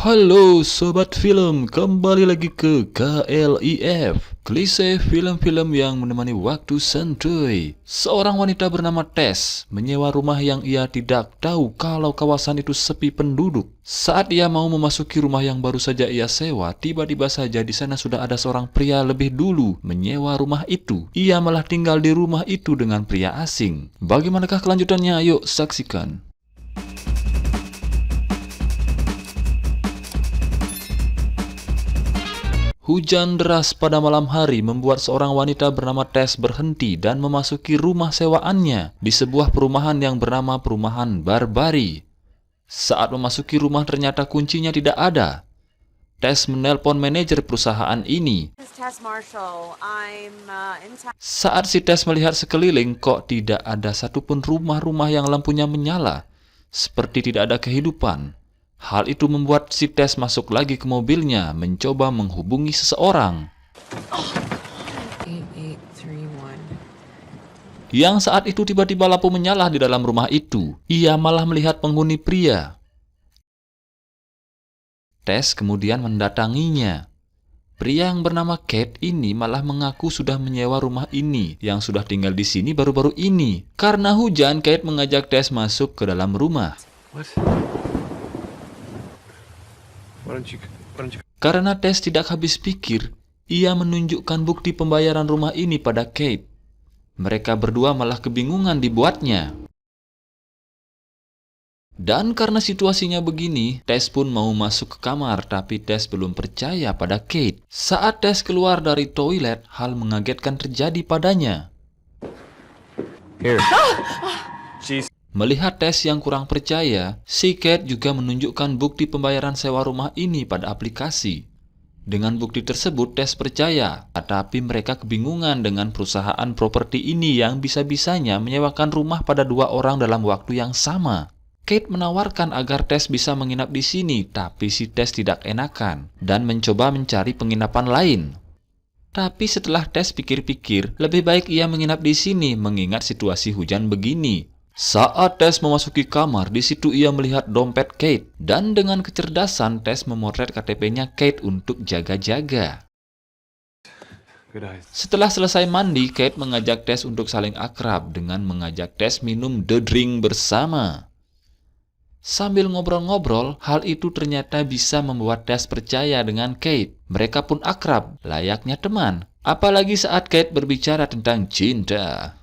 Halo Sobat Film, kembali lagi ke KLIF, klise film-film yang menemani waktu santuy. Seorang wanita bernama Tess menyewa rumah yang ia tidak tahu kalau kawasan itu sepi penduduk. Saat ia mau memasuki rumah yang baru saja ia sewa, tiba-tiba saja di sana sudah ada seorang pria lebih dulu menyewa rumah itu. Ia malah tinggal di rumah itu dengan pria asing. Bagaimanakah kelanjutannya? Yuk saksikan. Hujan deras pada malam hari membuat seorang wanita bernama Tess berhenti dan memasuki rumah sewaannya di sebuah perumahan yang bernama Perumahan Barbari. Saat memasuki rumah ternyata kuncinya tidak ada. Tess menelpon manajer perusahaan ini. Saat si Tess melihat sekeliling, kok tidak ada satupun rumah-rumah yang lampunya menyala, seperti tidak ada kehidupan. Hal itu membuat si Tess masuk lagi ke mobilnya, mencoba menghubungi seseorang. Yang saat itu tiba-tiba lampu menyala di dalam rumah itu. Ia malah melihat penghuni pria. Tess kemudian mendatanginya. Pria yang bernama Kate ini malah mengaku sudah menyewa rumah ini, yang sudah tinggal di sini baru-baru ini. Karena hujan, Kate mengajak Tess masuk ke dalam rumah. Karena Tess tidak habis pikir, ia menunjukkan bukti pembayaran rumah ini pada Kate. Mereka berdua malah kebingungan dibuatnya. Dan karena situasinya begini, Tess pun mau masuk ke kamar, tapi Tess belum percaya pada Kate. Saat Tess keluar dari toilet, hal mengagetkan terjadi padanya. Melihat Tess yang kurang percaya, si Kate juga menunjukkan bukti pembayaran sewa rumah ini pada aplikasi. Dengan bukti tersebut, Tess percaya, tapi mereka kebingungan dengan perusahaan properti ini yang bisa-bisanya menyewakan rumah pada dua orang dalam waktu yang sama. Kate menawarkan agar Tess bisa menginap di sini, tapi si Tess tidak enakan dan mencoba mencari penginapan lain. Tapi setelah Tess pikir-pikir, lebih baik ia menginap di sini mengingat situasi hujan begini. Saat Tess memasuki kamar, di situ ia melihat dompet Kate. Dan dengan kecerdasan, Tess memotret KTP-nya Kate untuk jaga-jaga. Setelah selesai mandi, Kate mengajak Tess untuk saling akrab dengan mengajak Tess minum the drink bersama. Sambil ngobrol-ngobrol, hal itu ternyata bisa membuat Tess percaya dengan Kate. Mereka pun akrab, layaknya teman. Apalagi saat Kate berbicara tentang cinta.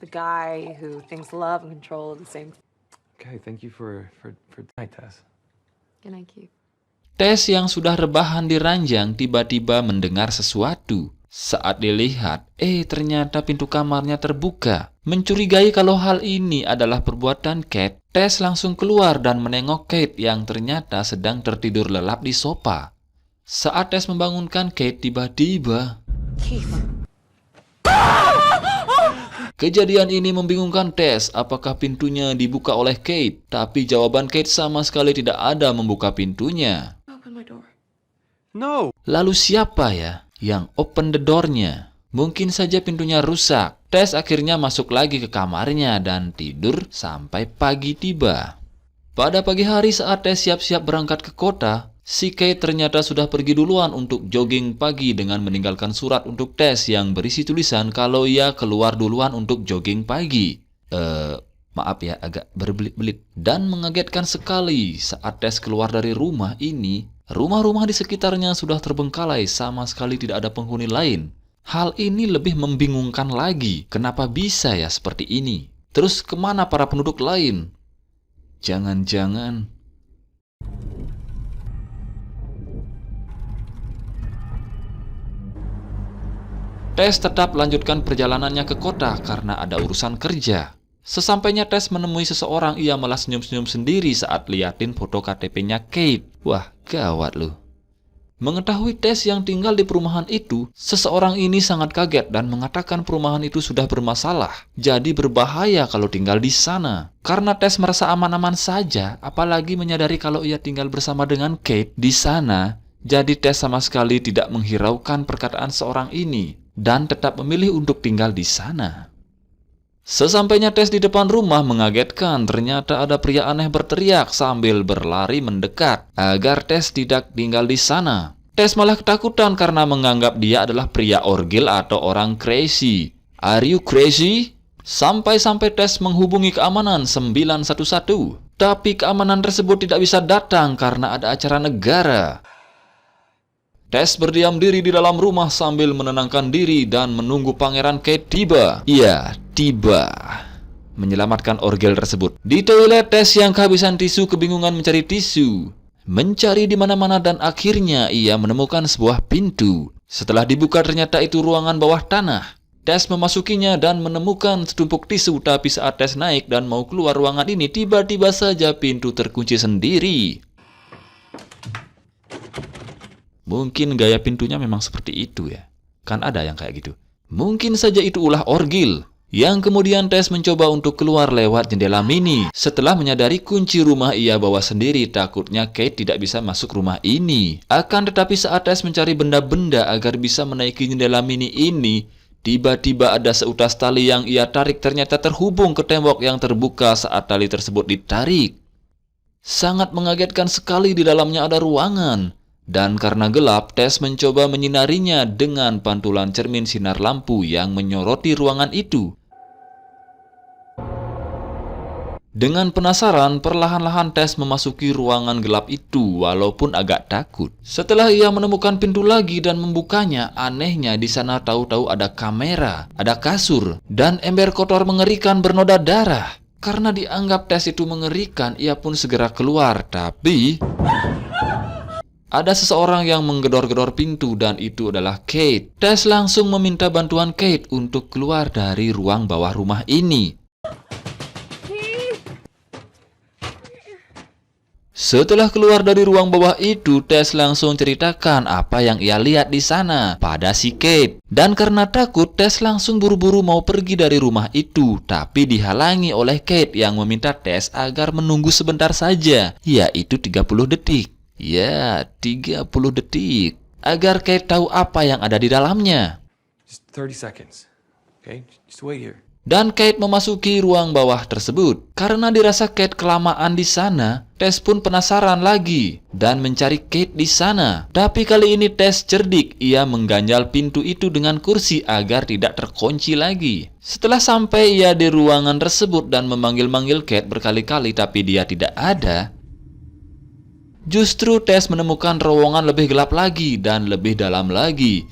The guy who thinks love and control are the same. Okay, thank you for tonight, Tess. Good night, Keith. Tess yang sudah rebahan di ranjang tiba-tiba mendengar sesuatu. Saat dilihat, ternyata pintu kamarnya terbuka. Mencurigai kalau hal ini adalah perbuatan Kate, Tess langsung keluar dan menengok Kate yang ternyata sedang tertidur lelap di sofa. Saat Tess membangunkan Kate, tiba-tiba Keith. kejadian ini membingungkan Tess. Apakah pintunya dibuka oleh Kate? Tapi jawaban Kate sama sekali tidak ada membuka pintunya. Open my door. No! Lalu siapa ya yang open the door-nya? Mungkin saja pintunya rusak. Tess akhirnya masuk lagi ke kamarnya dan tidur sampai pagi tiba. Pada pagi hari saat Tess siap-siap berangkat ke kota, si Kate ternyata sudah pergi duluan untuk jogging pagi dengan meninggalkan surat untuk Tess yang berisi tulisan kalau ia keluar duluan untuk jogging pagi. Maaf ya, agak berbelit-belit. Dan mengagetkan sekali saat Tess keluar dari rumah ini, rumah-rumah di sekitarnya sudah terbengkalai, sama sekali tidak ada penghuni lain. Hal ini lebih membingungkan lagi. Kenapa bisa ya seperti ini? Terus kemana para penduduk lain? Jangan-jangan Tess tetap lanjutkan perjalanannya ke kota karena ada urusan kerja. Sesampainya Tess menemui seseorang, ia malah senyum-senyum sendiri saat liatin foto KTP-nya Kate. Wah, gawat loh. Mengetahui Tess yang tinggal di perumahan itu, seseorang ini sangat kaget dan mengatakan perumahan itu sudah bermasalah. Jadi berbahaya kalau tinggal di sana. Karena Tess merasa aman-aman saja, apalagi menyadari kalau ia tinggal bersama dengan Kate di sana. Jadi Tess sama sekali tidak menghiraukan perkataan seorang ini dan tetap memilih untuk tinggal di sana. Sesampainya Tess di depan rumah mengagetkan, ternyata ada pria aneh berteriak sambil berlari mendekat agar Tess tidak tinggal di sana. Tess malah ketakutan karena menganggap dia adalah pria orgil atau orang crazy. Are you crazy? Sampai-sampai Tess menghubungi keamanan 911. Tapi keamanan tersebut tidak bisa datang karena ada acara negara. Tess berdiam diri di dalam rumah sambil menenangkan diri dan menunggu Pangeran Kate tiba. Iya, tiba. Menyelamatkan orgel tersebut. Di toilet, Tess yang kehabisan tisu kebingungan mencari tisu. Mencari di mana-mana dan akhirnya ia menemukan sebuah pintu. Setelah dibuka ternyata itu ruangan bawah tanah. Tess memasukinya dan menemukan setumpuk tisu, tapi saat Tess naik dan mau keluar ruangan ini, tiba-tiba saja pintu terkunci sendiri. Mungkin gaya pintunya memang seperti itu ya. Kan ada yang kayak gitu. Mungkin saja itu ulah orgil. Yang kemudian Tess mencoba untuk keluar lewat jendela mini. Setelah menyadari kunci rumah ia bawa sendiri, takutnya Kate tidak bisa masuk rumah ini. Akan tetapi saat Tess mencari benda-benda agar bisa menaiki jendela mini ini, tiba-tiba ada seutas tali yang ia tarik ternyata terhubung ke tembok yang terbuka saat tali tersebut ditarik. Sangat mengagetkan sekali, di dalamnya ada ruangan. Dan karena gelap, Tess mencoba menyinarinya dengan pantulan cermin sinar lampu yang menyoroti ruangan itu. Dengan penasaran, perlahan-lahan Tess memasuki ruangan gelap itu walaupun agak takut. Setelah ia menemukan pintu lagi dan membukanya, anehnya di sana tahu-tahu ada kamera, ada kasur, dan ember kotor mengerikan bernoda darah. Karena dianggap Tess itu mengerikan, ia pun segera keluar, tapi ada seseorang yang menggedor-gedor pintu dan itu adalah Kate. Tess langsung meminta bantuan Kate untuk keluar dari ruang bawah rumah ini. Setelah keluar dari ruang bawah itu, Tess langsung ceritakan apa yang ia lihat di sana pada si Kate. Dan karena takut, Tess langsung buru-buru mau pergi dari rumah itu, tapi dihalangi oleh Kate yang meminta Tess agar menunggu sebentar saja, yaitu 30 detik. Ya, 30 detik. Agar Kate tahu apa yang ada di dalamnya. Just 30 seconds. Okay? Just wait here. Dan Kate memasuki ruang bawah tersebut. Karena dirasa Kate kelamaan di sana, Tess pun penasaran lagi dan mencari Kate di sana. Tapi kali ini Tess cerdik. Ia mengganjal pintu itu dengan kursi agar tidak terkunci lagi. Setelah sampai ia di ruangan tersebut dan memanggil-manggil Kate berkali-kali tapi dia tidak ada, justru Tess menemukan terowongan lebih gelap lagi dan lebih dalam lagi.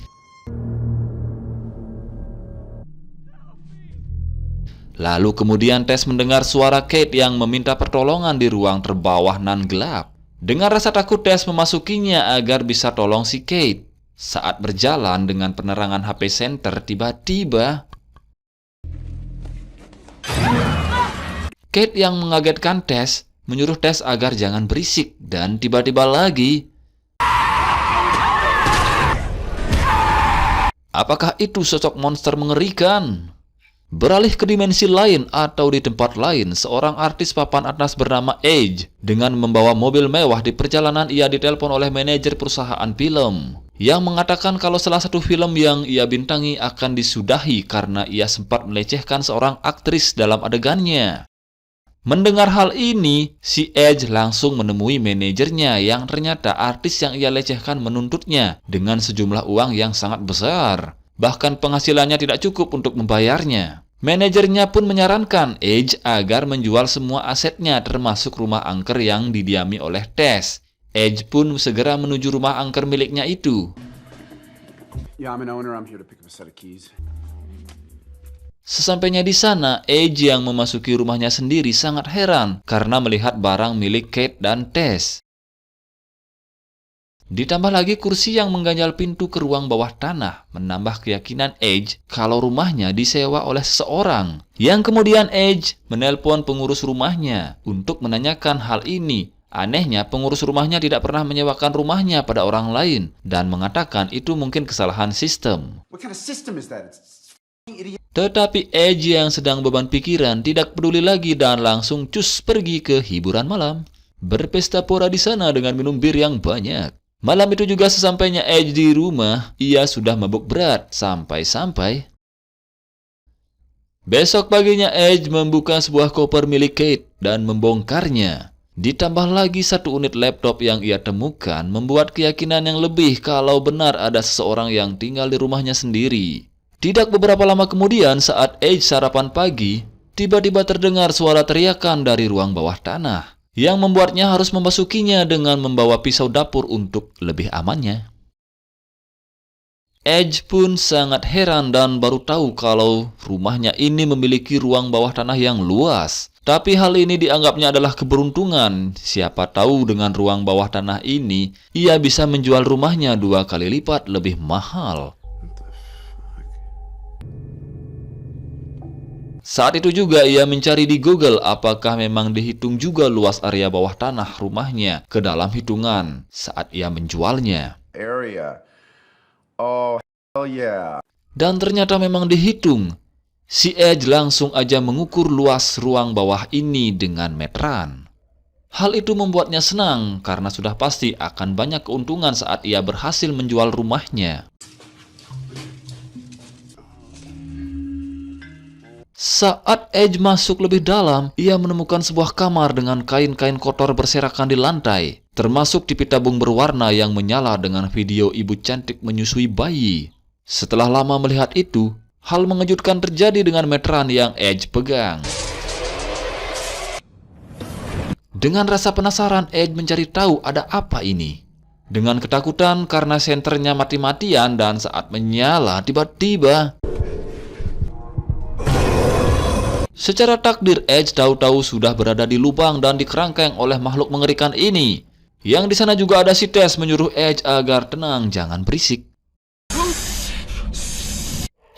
Lalu kemudian Tess mendengar suara Kate yang meminta pertolongan di ruang terbawah nan gelap. Dengan rasa takut Tess memasukinya agar bisa tolong si Kate. Saat berjalan dengan penerangan HP center, tiba-tiba Kate yang mengagetkan Tess menyuruh Tess agar jangan berisik, dan tiba-tiba lagi, apakah itu sosok monster mengerikan? Beralih ke dimensi lain atau di tempat lain, seorang artis papan atas bernama Edge dengan membawa mobil mewah di perjalanan ia ditelepon oleh manajer perusahaan film yang mengatakan kalau salah satu film yang ia bintangi akan disudahi karena ia sempat melecehkan seorang aktris dalam adegannya. Mendengar hal ini, si Edge langsung menemui manajernya yang ternyata artis yang ia lecehkan menuntutnya dengan sejumlah uang yang sangat besar. Bahkan penghasilannya tidak cukup untuk membayarnya. Manajernya pun menyarankan Edge agar menjual semua asetnya termasuk rumah angker yang didiami oleh Tess. Edge pun segera menuju rumah angker miliknya itu. Yeah, I'm an owner. I'm here to pick up a set of keys. Sesampainya di sana, Edge yang memasuki rumahnya sendiri sangat heran karena melihat barang milik Kate dan Tess. Ditambah lagi kursi yang mengganjal pintu ke ruang bawah tanah menambah keyakinan Edge kalau rumahnya disewa oleh seseorang. Yang kemudian Edge menelpon pengurus rumahnya untuk menanyakan hal ini. Anehnya pengurus rumahnya tidak pernah menyewakan rumahnya pada orang lain dan mengatakan itu mungkin kesalahan sistem. What kind of system is that? It's idiot. Tetapi Edge yang sedang beban pikiran tidak peduli lagi dan langsung cus pergi ke hiburan malam. Berpesta pora di sana dengan minum bir yang banyak. Malam itu juga sesampainya Edge di rumah, ia sudah mabuk berat sampai-sampai Besok paginya Edge membuka sebuah koper milik Kate dan membongkarnya. Ditambah lagi satu unit laptop yang ia temukan membuat keyakinan yang lebih kalau benar ada seseorang yang tinggal di rumahnya sendiri. Tidak beberapa lama kemudian saat Edge sarapan pagi, tiba-tiba terdengar suara teriakan dari ruang bawah tanah yang membuatnya harus memasukinya dengan membawa pisau dapur untuk lebih amannya. Edge pun sangat heran dan baru tahu kalau rumahnya ini memiliki ruang bawah tanah yang luas. Tapi hal ini dianggapnya adalah keberuntungan. Siapa tahu dengan ruang bawah tanah ini, ia bisa menjual rumahnya 2 kali lipat lebih mahal. Saat itu juga ia mencari di Google apakah memang dihitung juga luas area bawah tanah rumahnya ke dalam hitungan saat ia menjualnya. Area. Oh, hell yeah. Dan ternyata memang dihitung. Si Edge langsung aja mengukur luas ruang bawah ini dengan meteran. Hal itu membuatnya senang karena sudah pasti akan banyak keuntungan saat ia berhasil menjual rumahnya. Saat Edge masuk lebih dalam, ia menemukan sebuah kamar dengan kain-kain kotor berserakan di lantai, termasuk TV tabung berwarna yang menyala dengan video ibu cantik menyusui bayi. Setelah lama melihat itu, hal mengejutkan terjadi dengan meteran yang Edge pegang. Dengan rasa penasaran, Edge mencari tahu ada apa ini. Dengan ketakutan karena senternya mati-matian dan saat menyala tiba-tiba, secara takdir Edge tahu-tahu sudah berada di lubang dan dikerangkeng oleh makhluk mengerikan ini. Yang di sana juga ada si Tess menyuruh Edge agar tenang, jangan berisik.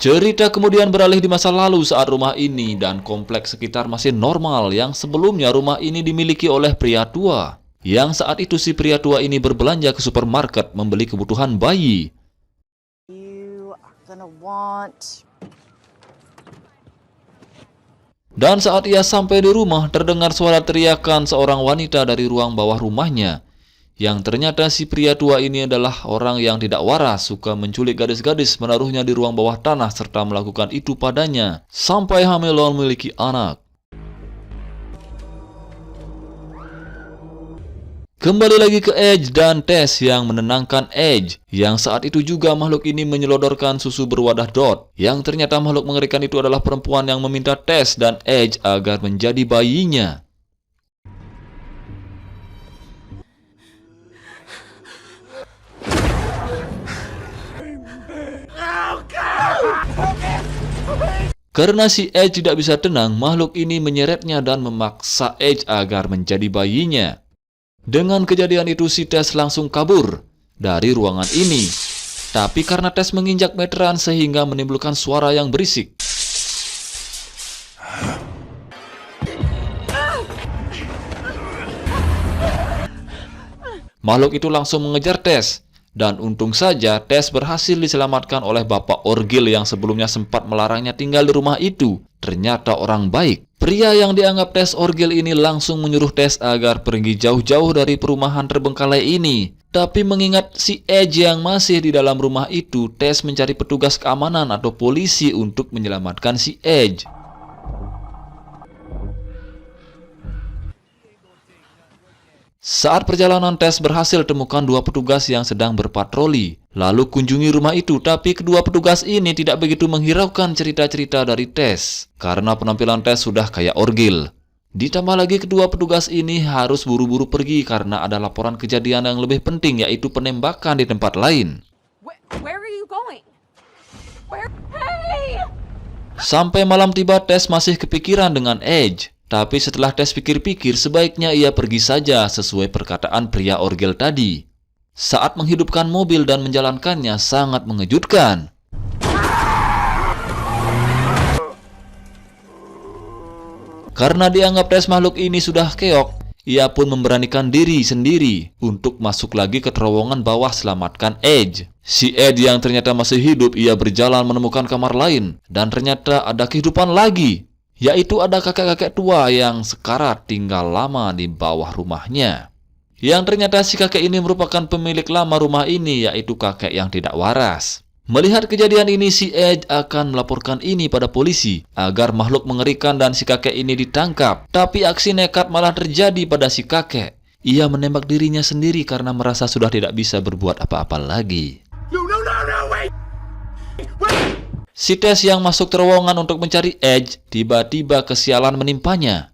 Cerita kemudian beralih di masa lalu saat rumah ini dan kompleks sekitar masih normal yang sebelumnya rumah ini dimiliki oleh pria tua. Yang saat itu si pria tua ini berbelanja ke supermarket membeli kebutuhan bayi. You are gonna want... Dan saat ia sampai di rumah terdengar suara teriakan seorang wanita dari ruang bawah rumahnya. Yang ternyata si pria tua ini adalah orang yang tidak waras, suka menculik gadis-gadis, menaruhnya di ruang bawah tanah serta melakukan itu padanya sampai hamil dan memiliki anak. Kembali lagi ke Edge dan Tess yang menenangkan Edge, yang saat itu juga makhluk ini menyelodorkan susu berwadah dot, yang ternyata makhluk mengerikan itu adalah perempuan yang meminta Tess dan Edge agar menjadi bayinya. Karena si Edge tidak bisa tenang, makhluk ini menyeretnya dan memaksa Edge agar menjadi bayinya. Dengan kejadian itu si Tess langsung kabur dari ruangan ini. Tapi karena Tess menginjak meteran sehingga menimbulkan suara yang berisik. Makhluk itu langsung mengejar Tess. Dan untung saja Tess berhasil diselamatkan oleh Bapak Orgil yang sebelumnya sempat melarangnya tinggal di rumah itu. Ternyata orang baik. Pria yang dianggap Tess Orgil ini langsung menyuruh Tess agar pergi jauh-jauh dari perumahan terbengkalai ini. Tapi mengingat si Edge yang masih di dalam rumah itu, Tess mencari petugas keamanan atau polisi untuk menyelamatkan si Edge. Saat perjalanan Tess berhasil temukan 2 petugas yang sedang berpatroli. Lalu kunjungi rumah itu, tapi kedua petugas ini tidak begitu menghiraukan cerita-cerita dari Tess. Karena penampilan Tess sudah kayak Orgil. Ditambah lagi kedua petugas ini harus buru-buru pergi karena ada laporan kejadian yang lebih penting, yaitu penembakan di tempat lain. Where are you going? Hey! Sampai malam tiba, Tess masih kepikiran dengan Edge. Tapi setelah Tess pikir-pikir, sebaiknya ia pergi saja sesuai perkataan pria Orgil tadi. Saat menghidupkan mobil dan menjalankannya sangat mengejutkan. Karena dianggap Tess makhluk ini sudah keok, ia pun memberanikan diri sendiri untuk masuk lagi ke terowongan bawah selamatkan Edge. Si Edge yang ternyata masih hidup, ia berjalan menemukan kamar lain. Dan ternyata ada kehidupan lagi. Yaitu ada kakek-kakek tua yang sekarat tinggal lama di bawah rumahnya. Yang ternyata si kakek ini merupakan pemilik lama rumah ini, yaitu kakek yang tidak waras. Melihat kejadian ini, si Edge akan melaporkan ini pada polisi agar makhluk mengerikan dan si kakek ini ditangkap. Tapi aksi nekat malah terjadi pada si kakek. Ia menembak dirinya sendiri karena merasa sudah tidak bisa berbuat apa-apa lagi. No, wait! Si Tess yang masuk terowongan untuk mencari Edge tiba-tiba kesialan menimpanya.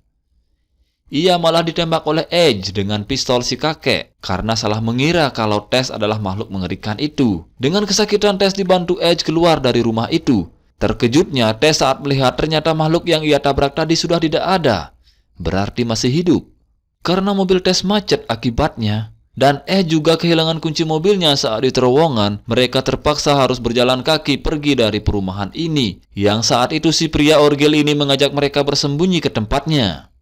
Ia malah ditembak oleh Edge dengan pistol si kakek karena salah mengira kalau Tess adalah makhluk mengerikan itu. Dengan kesakitan, Tess dibantu Edge keluar dari rumah itu. Terkejutnya, Tess saat melihat ternyata makhluk yang ia tabrak tadi sudah tidak ada. Berarti masih hidup. Karena mobil Tess macet akibatnya. Dan Edge juga kehilangan kunci mobilnya saat di terowongan. Mereka terpaksa harus berjalan kaki pergi dari perumahan ini. Yang saat itu si pria orgel ini mengajak mereka bersembunyi ke tempatnya.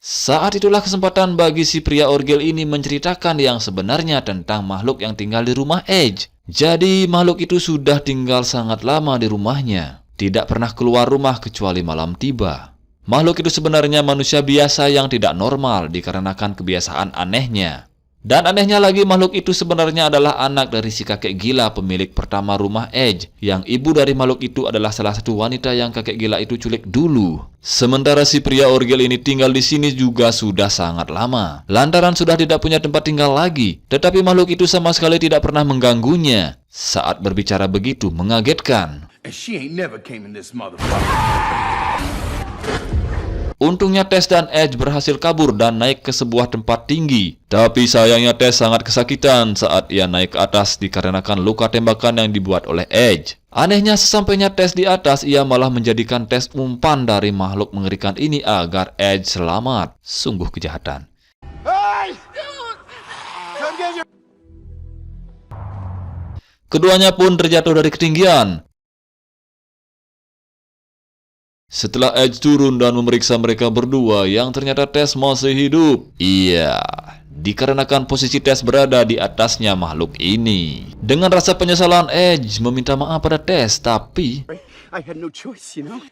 Saat itulah kesempatan bagi si pria orgel ini menceritakan yang sebenarnya tentang makhluk yang tinggal di rumah Edge. Jadi makhluk itu sudah tinggal sangat lama di rumahnya. Tidak pernah keluar rumah kecuali malam tiba. Makhluk itu sebenarnya manusia biasa yang tidak normal dikarenakan kebiasaan anehnya. Dan anehnya lagi, makhluk itu sebenarnya adalah anak dari si kakek gila pemilik pertama rumah Edge. Yang ibu dari makhluk itu adalah salah satu wanita yang kakek gila itu culik dulu. Sementara si pria orgel ini tinggal di sini juga sudah sangat lama. Lantaran sudah tidak punya tempat tinggal lagi. Tetapi makhluk itu sama sekali tidak pernah mengganggunya. Saat berbicara begitu mengagetkan. And she ain't never came in this motherfucker. Untungnya Tess dan Edge berhasil kabur dan naik ke sebuah tempat tinggi. Tapi sayangnya Tess sangat kesakitan saat ia naik ke atas dikarenakan luka tembakan yang dibuat oleh Edge. Anehnya sesampainya Tess di atas, ia malah menjadikan Tess umpan dari makhluk mengerikan ini agar Edge selamat. Sungguh kejahatan. Hey! Come get your... Keduanya pun terjatuh dari ketinggian. Setelah Edge turun dan memeriksa mereka berdua, yang ternyata Tess masih hidup. Iya, dikarenakan posisi Tess berada di atasnya makhluk ini. Dengan rasa penyesalan, Edge meminta maaf pada Tess, tapi I had no choice, you know?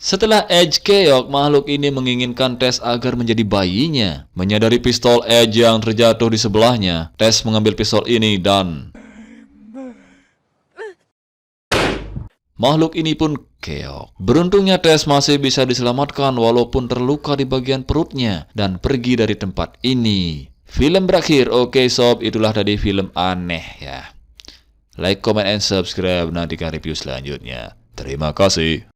setelah Edge keok, makhluk ini menginginkan Tess agar menjadi bayinya. Menyadari pistol Edge yang terjatuh di sebelahnya, Tess mengambil pistol ini dan makhluk ini pun keok. Beruntungnya Tess masih bisa diselamatkan walaupun terluka di bagian perutnya dan pergi dari tempat ini. Film berakhir. Oke sob, itulah tadi film aneh ya. Like, comment, and subscribe. Nantikan review selanjutnya. Terima kasih.